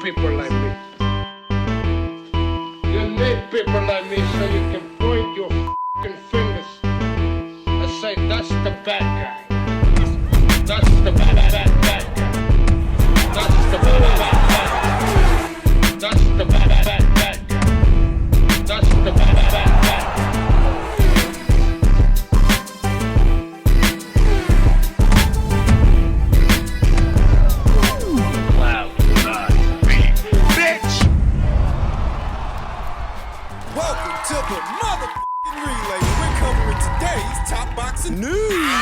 people like me. You need people like me so you can point your f***ing fingers and say, that's the bad guy. That's the bad guy. That's the bad guy. That's the bad guy. That's the bad guy.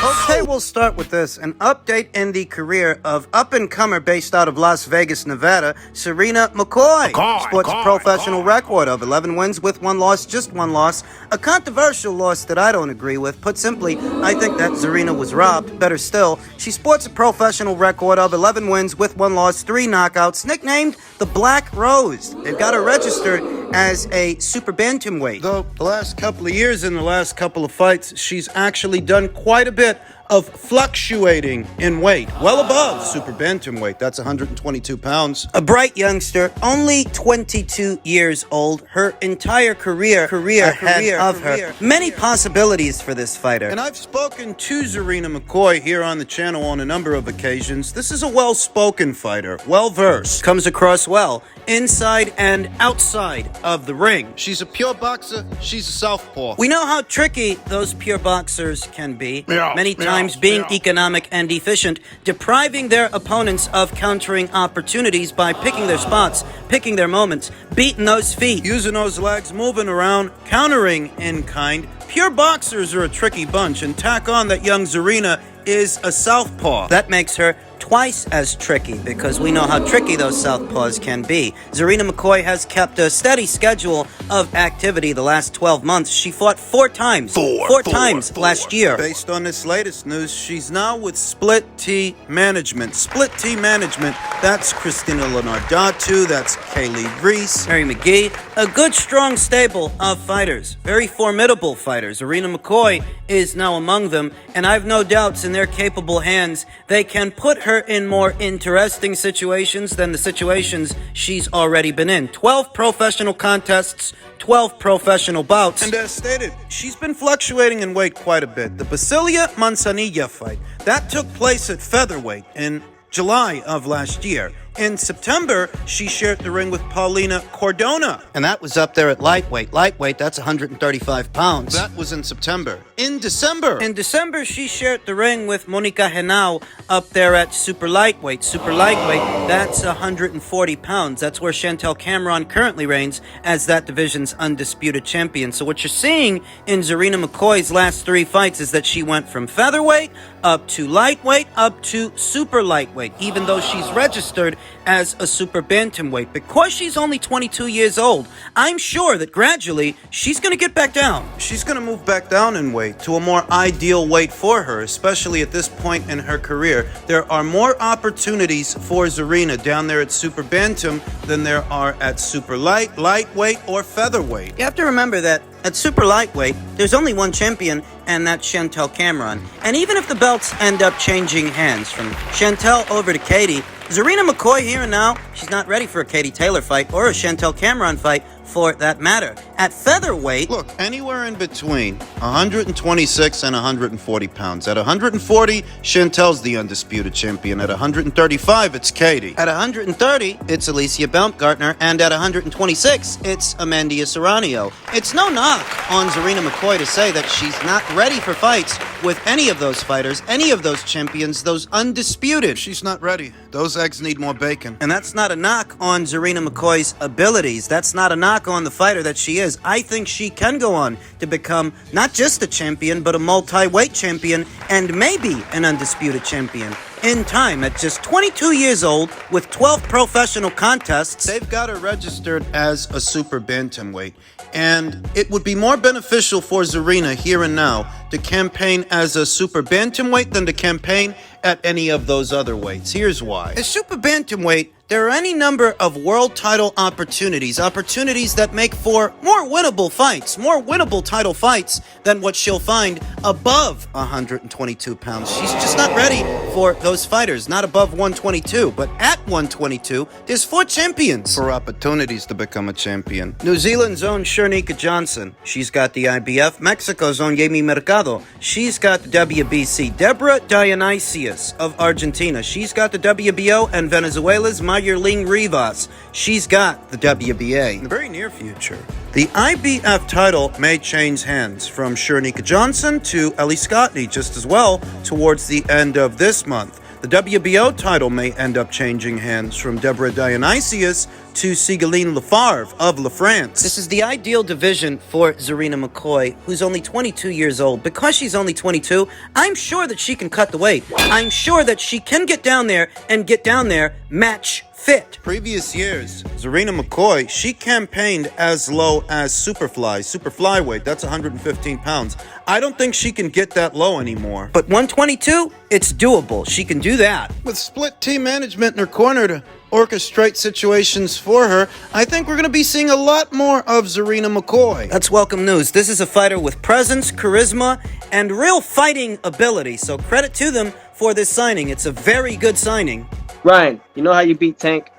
Okay, we'll start with this. An update in the career of up-and-comer based out of Las Vegas, Nevada, Czarina McCoy. Sports a professional record of 11 wins with 1 loss, just 1 loss. A controversial loss that I don't agree with. Put simply, I think that Czarina was robbed. Better still, she sports a professional record of 11 wins with 1 loss, 3 knockouts, nicknamed the Black Rose. They've got her registered as a super bantamweight. Though the last couple of years in the last couple of fights, she's actually done quite a bit of fluctuating in weight, well above super bantamweight. That's 122 pounds. A bright youngster, only 22 years old. Her entire career ahead of her. Many possibilities for this fighter. And I've spoken to Czarina McCoy here on the channel on a number of occasions. This is a well-spoken fighter, well-versed, comes across well inside and outside of the ring. She's a pure boxer. She's a southpaw. We know how tricky those pure boxers can be. Many times being economic and efficient, depriving their opponents of countering opportunities by picking their spots, picking their moments, beating those feet, using those legs, moving around, countering in kind. Pure boxers are a tricky bunch, and tack on that young Czarina is a southpaw. That makes her twice as tricky, because we know how tricky those southpaws can be. Czarina McCoy has kept a steady schedule of activity the last 12 months. She fought 4 times. Four times last year. Based on this latest news, she's now with Split T Management. Split T Management, that's Christina Leonardatu, that's Kaylee Reese, Harry McGee. A good, strong stable of fighters. Very formidable fighters. Czarina McCoy is now among them, and I've no doubts in their capable hands they can put her in more interesting situations than the situations she's already been in. 12 professional contests, 12 professional bouts. And as stated, she's been fluctuating in weight quite a bit. The Basilia Manzanilla fight, that took place at featherweight in July of last year. In September, she shared the ring with Paulina Cordona. And that was up there at lightweight. Lightweight, that's 135 pounds. That was in September. In December, she shared the ring with Monica Henao up there at super lightweight. Super lightweight, that's 140 pounds. That's where Chantel Cameron currently reigns as that division's undisputed champion. So what you're seeing in Czarina McCoy's last 3 fights is that she went from featherweight up to lightweight up to super lightweight, even though she's registered as a super bantamweight. Because she's only 22 years old, I'm sure that gradually she's going to get back down. She's going to move back down in weight to a more ideal weight for her, especially at this point in her career. There are more opportunities for Czarina down there at super bantam than there are at super lightweight, or featherweight. You have to remember that at super lightweight, there's only one champion, and that's Chantel Cameron. And even if the belts end up changing hands from Chantel over to Katie, Czarina McCoy here and now, she's not ready for a Katie Taylor fight or a Chantel Cameron fight for that matter. At featherweight, look, anywhere in between 126 and 140 pounds. At 140, Chantel's the undisputed champion. At 135, it's Katie. At 130, it's Alicia Baumgartner. And at 126, it's Amandia Serrano. It's no knock on Czarina McCoy to say that she's not ready for fights with any of those fighters, any of those champions, those undisputed. She's not ready. Those eggs need more bacon. And that's not a knock on Czarina McCoy's abilities. That's not a knock on the fighter that she is. I think she can go on to become not just a champion, but a multi-weight champion and maybe an undisputed champion. In time, at just 22 years old, with 12 professional contests, they've got her registered as a super bantamweight. And it would be more beneficial for Czarina here and now to campaign as a super bantamweight than to campaign at any of those other weights. Here's why. At super bantamweight, There are any number of world title opportunities that make for more winnable fights, more winnable title fights than what she'll find above 122 pounds. She's just not ready for those fighters, not above 122, but at 122, there's 4 champions for opportunities to become a champion. New Zealand's own Czarina Johnson, she's got the IBF. Mexico's own Jamie Mercado, she's got the WBC. Deborah Dionysius of Argentina, she's got the WBO, and Venezuela's Mayerling Rivas, she's got the WBA. In the very near future, the IBF title may change hands from Czarina Johnson to Ellie Scottney just as well towards the end of this month. The WBO title may end up changing hands from Deborah Dionysius to Sigaline Lafarve of La France. This is the ideal division for Czarina McCoy, who's only 22 years old. Because she's only 22, I'm sure that she can cut the weight. I'm sure that she can get down there match fit. Previous years, Czarina McCoy, she campaigned as low as super flyweight. That's 115 pounds. I don't think she can get that low anymore. But 122, it's doable. She can do that. With split team management in her corner to orchestrate situations for her, I think we're going to be seeing a lot more of Czarina McCoy. That's welcome news. This is a fighter with presence, charisma, and real fighting ability. So credit to them for this signing. It's a very good signing. Ryan, you know how you beat Tank?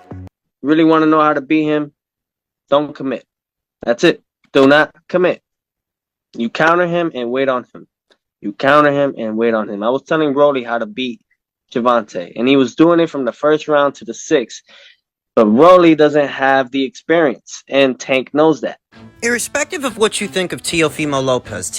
Really want to know how to beat him? Don't commit. That's it. Do not commit. You counter him and wait on him. You counter him and wait on him. I was telling Rolly how to beat Devonte, and he was doing it from the first round to the 6th. But Rolly doesn't have the experience, and Tank knows that. Irrespective of what you think of Teo Fimo Lopez,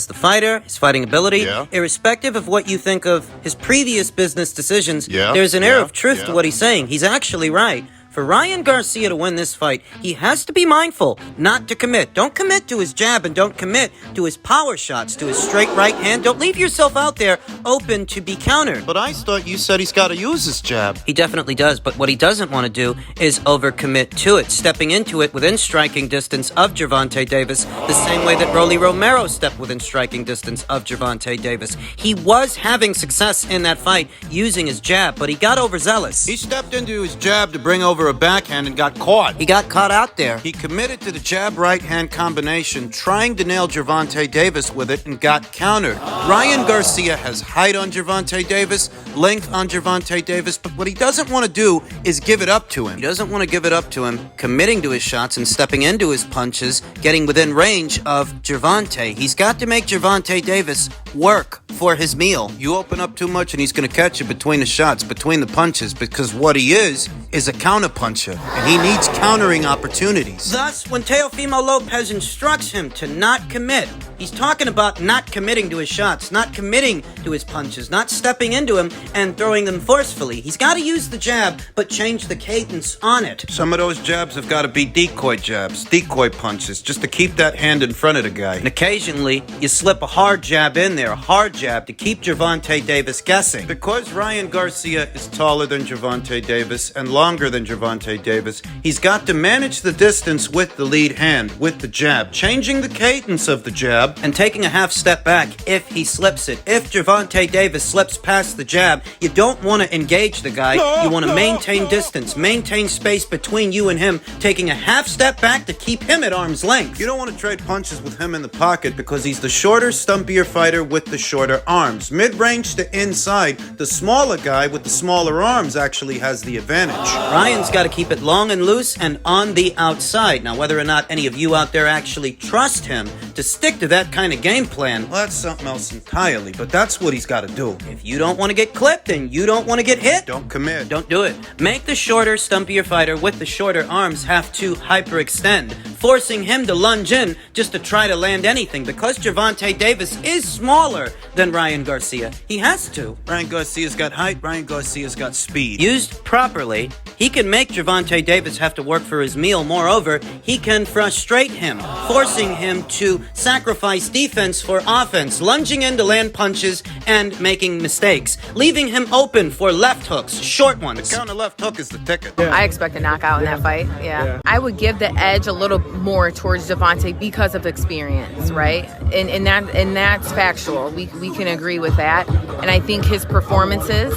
the fighter, his fighting ability, irrespective of what you think of his previous business decisions, there's an air of truth to what he's saying. He's actually right. For Ryan Garcia to win this fight, he has to be mindful not to commit. Don't commit to his jab and don't commit to his power shots, to his straight right hand. Don't leave yourself out there open to be countered. But I thought you said he's got to use his jab. He definitely does, but what he doesn't want to do is overcommit to it, stepping into it within striking distance of Devonte Davis, the same way that Rolly Romero stepped within striking distance of Devonte Davis. He was having success in that fight using his jab, but he got overzealous. He stepped into his jab to bring over a backhand and got caught. He got caught out there. He committed to the jab-right-hand combination, trying to nail Devonte Davis with it and got countered. Ryan Garcia has height on Devonte Davis, length on Devonte Davis, but what he doesn't want to do is give it up to him. He doesn't want to give it up to him, committing to his shots and stepping into his punches, getting within range of Devonte. He's got to make Devonte Davis work for his meal. You open up too much and he's going to catch you between the shots, between the punches, because what he is a counterpuncher, and he needs countering opportunities. Thus, when Teo Fimo Lopez instructs him to not commit, he's talking about not committing to his shots, not committing to his punches, not stepping into him and throwing them forcefully. He's got to use the jab, but change the cadence on it. Some of those jabs have got to be decoy jabs, decoy punches, just to keep that hand in front of the guy. And occasionally, you slip a hard jab in there, a hard jab to keep Devonte Davis guessing. Because Ryan Garcia is taller than Devonte Davis and longer than Devonte Davis, he's got to manage the distance with the lead hand, with the jab, changing the cadence of the jab and taking a half step back if he slips it. If Devonte Davis slips past the jab, you don't want to engage the guy. You want to maintain distance, maintain space between you and him, taking a half step back to keep him at arm's length. You don't want to trade punches with him in the pocket because he's the shorter, stumpier fighter with the shorter arms. Mid-range to inside, the smaller guy with the smaller arms actually has the advantage. Ryan's got to keep it long and loose and on the outside. Now, whether or not any of you out there actually trust him to stick to that kind of game plan, well, that's something else entirely, but that's what he's got to do. If you don't want to get clipped and you don't want to get hit, don't commit. Don't do it. Make the shorter, stumpier fighter with the shorter arms have to hyperextend, forcing him to lunge in just to try to land anything. Because Devonte Davis is smaller than Ryan Garcia, he has to. Ryan Garcia's got height, Ryan Garcia's got speed. Used properly, he can make Devonte Davis have to work for his meal. Moreover, he can frustrate him, forcing him to sacrifice defense for offense, lunging in to land punches and making mistakes, leaving him open for left hooks, short ones. The counter left hook is the ticket. I expect a knockout in that fight. Yeah. I would give the edge a little more towards Devonte because of experience, right? And that's factual. We can agree with that. And I think his performances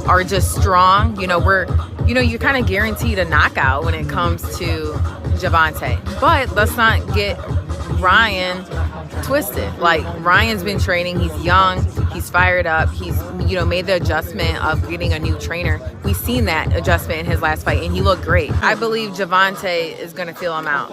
are just strong. You know, you kind kind of guaranteed a knockout when it comes to Devonte. But let's not get Ryan twisted. Like, Ryan's been training. He's young. He's fired up. He's, made the adjustment of getting a new trainer. We've seen that adjustment in his last fight, and he looked great. I believe Devonte is going to feel him out.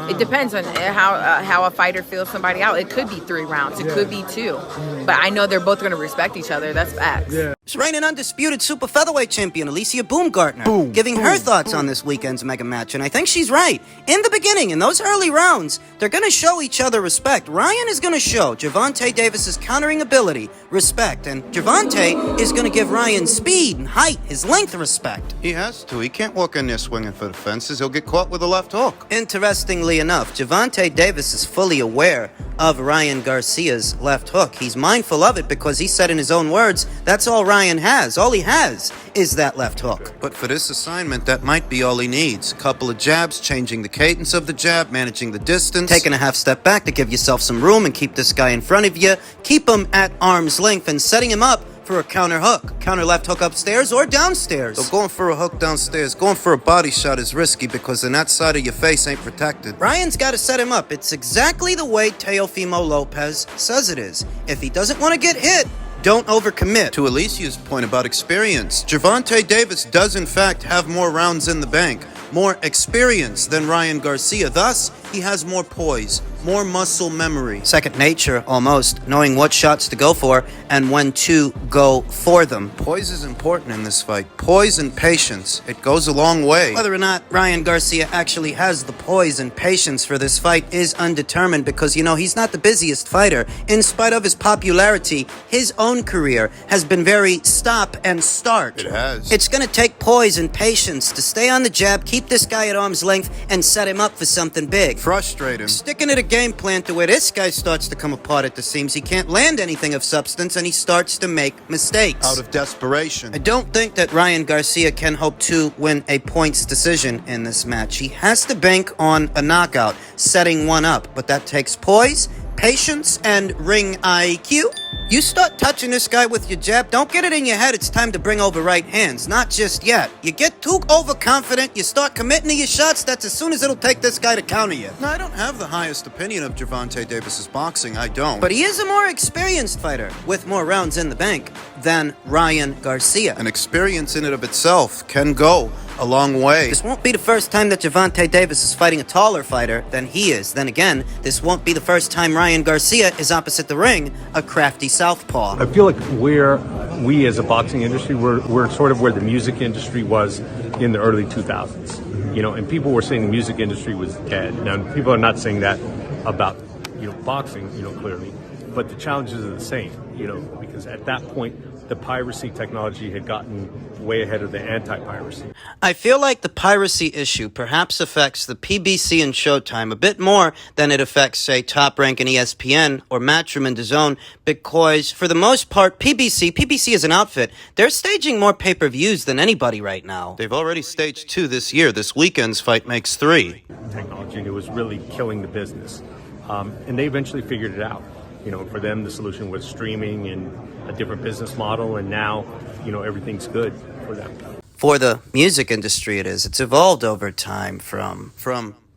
It depends on how a fighter feels somebody out. It could be 3 rounds. It could be 2. But I know they're both going to respect each other. That's facts. Yeah. It's reigning undisputed super featherweight champion Alicia Baumgartner giving her thoughts on this weekend's mega match, and I think she's right. In the beginning, in those early rounds, they're going to show each other respect. Ryan is going to show Gervonta Davis's countering ability respect, and Gervonta is going to give Ryan speed and height, his length respect. He has to. He can't walk in there swinging for the fences. He'll get caught with a left hook. Interestingly enough, Gervonta Davis is fully aware of Ryan Garcia's left hook. He's mindful of it because he said in his own words, that's all Ryan has. All he has is that left hook. But for this assignment, that might be all he needs. A couple of jabs, changing the cadence of the jab, managing the distance. Taking a half step back to give yourself some room and keep this guy in front of you. Keep him at arm's length and setting him up for a counter hook. Counter left hook upstairs or downstairs. So going for a hook downstairs, going for a body shot is risky because then that side of your face ain't protected. Ryan's got to set him up. It's exactly the way Teo Fimo Lopez says it is. If he doesn't want to get hit, don't overcommit. To Alicia's point about experience, Gervonta Davis does in fact have more rounds in the bank, more experience than Ryan Garcia. Thus, he has more poise, more muscle memory. Second nature, almost, knowing what shots to go for and when to go for them. Poise is important in this fight. Poise and patience. It goes a long way. Whether or not Ryan Garcia actually has the poise and patience for this fight is undetermined because, he's not the busiest fighter. In spite of his popularity, his own career has been very stop and start. It has. It's going to take poise and patience to stay on the jab, keep this guy at arm's length, and set him up for something big. Frustrate him. Sticking to the game plan to where this guy starts to come apart at the seams. He can't land anything of substance, and he starts to make mistakes. Out of desperation. I don't think that Ryan Garcia can hope to win a points decision in this match. He has to bank on a knockout, setting one up, but that takes poise, patience, and ring IQ. You start touching this guy with your jab, don't get it in your head it's time to bring over right hands. Not just yet. You get too overconfident, you start committing to your shots, that's as soon as it'll take this guy to counter you. No, I don't have the highest opinion of Gervonta Davis's boxing. I don't. But he is a more experienced fighter with more rounds in the bank than Ryan Garcia. And experience in and of itself can go a long way. This won't be the first time that Gervonta Davis is fighting a taller fighter than he is. Then again, this won't be the first time Ryan Garcia is opposite the ring, a crafty southpaw. I feel like we as a boxing industry, we're sort of where the music industry was in the early 2000s. And people were saying the music industry was dead. Now, people are not saying that about, boxing, clearly. But the challenges are the same, because at that point, the piracy technology had gotten way ahead of the anti-piracy. I feel like the piracy issue perhaps affects the PBC and Showtime a bit more than it affects, say, Top Rank and ESPN or Matchroom and DAZN, because for the most part, PBC is an outfit. They're staging more pay-per-views than anybody right now. They've already staged 2 this year. This weekend's fight makes 3. Technology, and it was really killing the business. And they eventually figured it out. For them, the solution was streaming and a different business model, and now, everything's good for them. For the music industry, it is. It's evolved over time from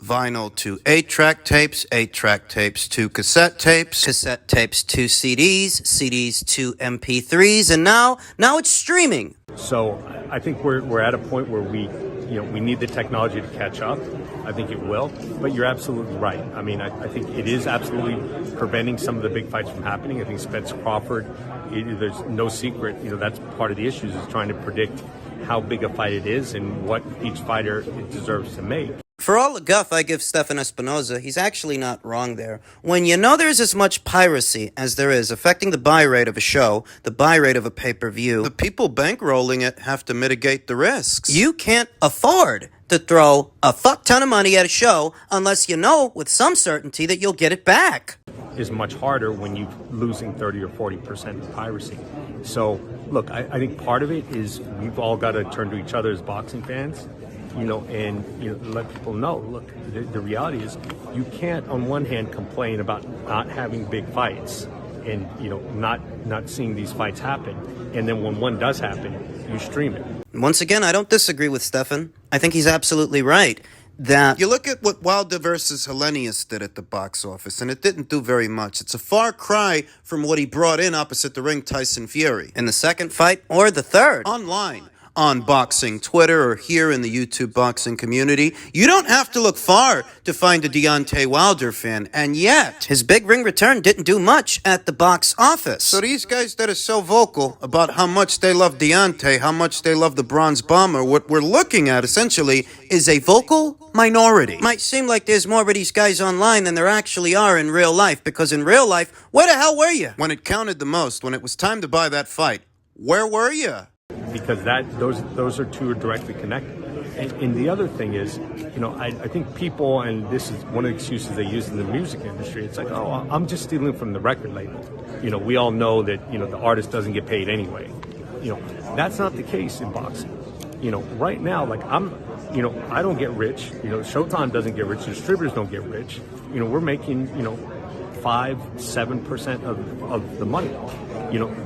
vinyl to 8-track tapes, 8-track tapes to cassette tapes, cassette tapes to CDs, CDs to MP3s, and now it's streaming. So I think we're at a point where we need the technology to catch up. I think it will, but you're absolutely right. I mean, I think it is absolutely preventing some of the big fights from happening. I think Spence Crawford, there's no secret, that's part of the issues is trying to predict how big a fight it is and what each fighter deserves to make. For all the guff I give Stefan Espinoza, he's actually not wrong there. When there's as much piracy as there is affecting the buy rate of a show, the buy rate of a pay-per-view, the people bankrolling it have to mitigate the risks. You can't afford to throw a fuck ton of money at a show unless you know with some certainty that you'll get it back. Is much harder when you're losing 30 or 40% of piracy. So, look, I think part of it is we've all got to turn to each other as boxing fans, and let people know, look, the reality is you can't, on one hand, complain about not having big fights and, not seeing these fights happen. And then when one does happen, you stream it. Once again, I don't disagree with Stefan. I think he's absolutely right that You look at what Wilder versus Hellenius did at the box office, and it didn't do very much. It's a far cry from what he brought in opposite the ring, Tyson Fury. in the second fight or the third. Online, on boxing Twitter, or here in the YouTube boxing community, you don't have to look far to find a Deontay Wilder fan, and yet His big ring return didn't do much at the box office. so these guys that are so vocal about how much they love Deontay, how much they love the Bronze Bomber, what we're looking at essentially is a vocal minority. Might seem like there's more of these guys online than there actually are in real life, because in real life, where the hell were you? When it counted the most, when it was time to buy that fight, where were you? Because those are two are directly connected. And the other thing is, I think people, and this is one of the excuses they use in the music industry, it's like, oh, I'm just stealing from the record label. We all know that, the artist doesn't get paid anyway. That's not the case in boxing. Right now, like I don't get rich. Showtime doesn't get rich. Distributors don't get rich. We're making, 5-7% of the money.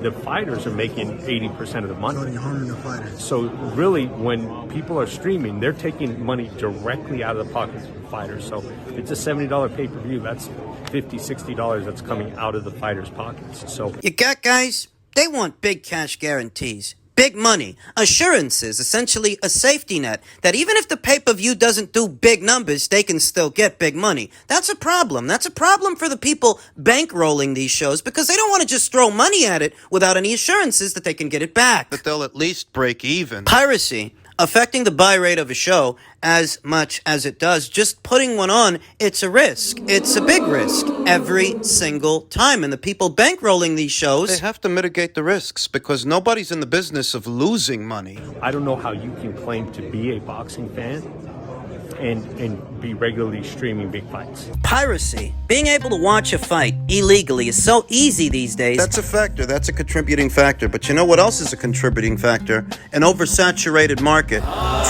The fighters are making 80% of the money. So really, when people are streaming, they're taking money directly out of the pockets of the fighters. So it's a $70 pay-per-view. That's $50-$60 that's coming out of the fighters' pockets. So You got guys, they want big cash guarantees. Big money, assurances, essentially a safety net, that even if the pay-per-view doesn't do big numbers, they can still get big money. That's a problem. That's a problem for the people bankrolling these shows, because they don't want to just throw money at it without any assurances that they can get it back. That they'll at least break even. Piracy, affecting the buy rate of a show as much as it does. Just putting one on, it's a risk. It's a big risk every single time. And the people bankrolling these shows, They have to mitigate the risks because nobody's in the business of losing money. I don't know how you can claim to be a boxing fan and be regularly streaming big fights. piracy, being able to watch a fight illegally is so easy these days. That's a factor. That's a contributing factor. But you know what else is a contributing factor? An oversaturated market.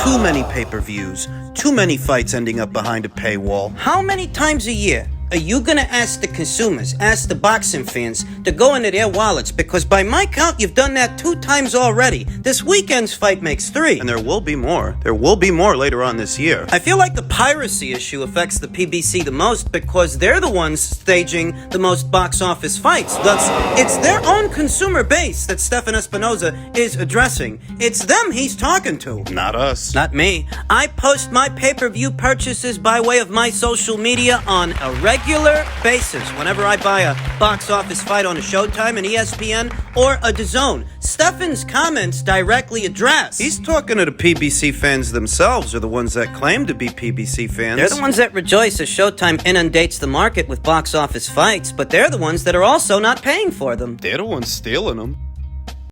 Too many pay-per-views. Too many fights ending up behind a paywall. How many times a year are you gonna ask the consumers, ask the boxing fans, to go into their wallets? Because by my count, you've done that 2 times already. This weekend's fight makes 3. And there will be more. There will be more later on this year. I feel like the piracy issue affects the PBC the most, because they're the ones staging the most box office fights. Thus, it's their own consumer base that Stefan Espinoza is addressing. It's them he's talking to. Not us. Not me. I post my pay-per-view purchases by way of my social media on a regular basis whenever I buy a box office fight on a Showtime, an ESPN, or a DAZN. Stefan's comments directly address. He's talking to the PBC fans themselves, or the ones that claim to be PBC fans. They're the ones that rejoice as Showtime inundates the market with box office fights, but they're the ones that are also not paying for them. They're the ones stealing them.